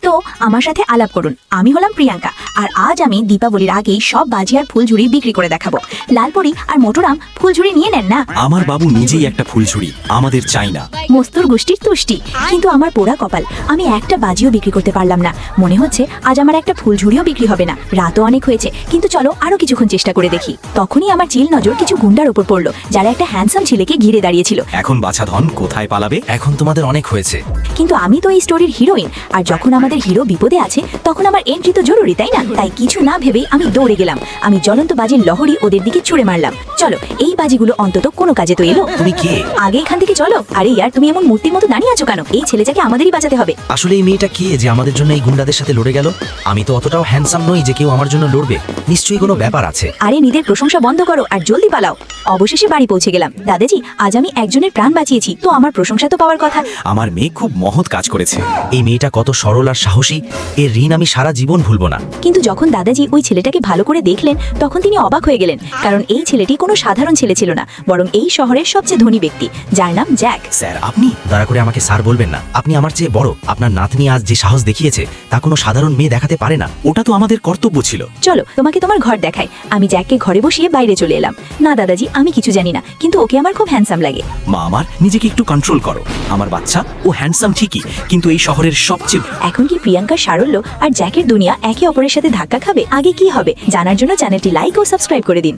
তো আমার সাথে আলাপ করুন, আমি হলাম প্রিয়াঙ্কা, আর আজ আমি দীপাবলির আগেই সব বাজি আর ফুলঝুরি বিক্রি করে দেখাবো। লালপরি আর মোটরাম ফুলঝুরি নিয়ে নেন না। আমার বাবু নিজেই একটা ফুলঝুরি, আমাদের চাই না। মস্তুর গোষ্ঠীর তুষ্টি, কিন্তু আমার পোড়া কপাল, আমি একটা বাজিও বিক্রি করতে পারলাম না। মনে হচ্ছে আজ আমার একটা ফুলঝুরিও বিক্রি হবে না। রাতও অনেক হয়েছে, কিন্তু চলো আরো কিছুক্ষণ চেষ্টা করে দেখি। তখনই আমার চিল নজর কিছু গুন্ডার উপর পড়লো, যারা একটা হ্যান্ডসাম ছেলেকে ঘিরে দাঁড়িয়েছিল। এখন বাছা ধন কোথায় পালাবে? এখন তোমাদের অনেক হয়েছে। কিন্তু আমি তো এই স্টোরির হিরোইন, আর যখন আমাদের হিরো বিপদে আছে তখন আমার এন্ট্রি তো জরুরি, তাই না? তাই কিছু না ভেবেই আমি দৌড়ে গেলাম। আমি জ্বলন্ত বাজির লহরি ওদের দিকে ছুড়ে মারলাম। চলো, এই বাজিগুলো অন্তত কোনো কাজে তো এলো। তুমি কে? আগে এখান থেকে চলো। আরে ইয়ার, তুমি এমন মূর্তির মতো দাঁড়িয়ে আছো কেন? এই ছেলেটাকে আমাদেরই বাঁচাতে হবে। আসলে এই মেয়েটা কে যে আমাদের জন্য এই গুন্ডাদের সাথে লড়ে গেল? আমি তো অতটাও হ্যান্ডসাম নই যে কেউ আমার জন্য লড়বে। নিশ্চয়ই কোনো ব্যাপার আছে। আরে নিজের প্রশংসা বন্ধ করো আর জলদি পালাও। অবশেষে বাড়ি পৌঁছে গেলাম। দাদাজি, আজ আমি একজনের প্রাণ বাঁচিয়েছি, তো আমার প্রশংসা তো পাওয়ার কথা। আমার মেয়ে খুব মহৎ কাজ করেছে। এই মেয়েটা কত সরল আর সাহসী, এর ঋণ আমি সারা জীবন ভুলবো না। কিন্তু যখন দাদাজি ওই ছেলেটাকে ভালো করে দেখলেন তখন তিনি অবাক হয়ে গেলেন, কারণ এই ছেলেটি কোনো সাধারণ ছেলে ছিল না, বরং এই শহরের সবচেয়ে ধনী ব্যক্তি, যার নাম জ্যাক। স্যার আপনি? দয়া করে আমাকে স্যার বলবেন না। আপনি আমার চেয়ে বড়। আপনার নাতনি আজ যে সাহস দেখিয়েছে তা কোনো সাধারণ মেয়ে দেখাতে পারে না। ওটা তো আমাদের কর্তব্য ছিল। চলো তোমাকে তোমার ঘর দেখাই। আমি জ্যাককে ঘরে বসিয়ে বাইরে চলে এলাম। না দাদাজি, আমি কিছু জানি না, কিন্তু ওকে আমার খুব হ্যান্ডসাম লাগে। মা আমার, নিজেকে একটু কন্ট্রোল করো। আমার বাচ্চা ও হ্যান্ডসাম ঠিকই, কিন্তু এই শহরের সবচেয়ে... এখন কি প্রিয়াঙ্কার সারল্য আর জ্যাকের দুনিয়া একে অপরের সাথে ধাক্কা খাবে? আগে কি হবে জানার জন্য চ্যানেলটি লাইক ও সাবস্ক্রাইব করে দিন।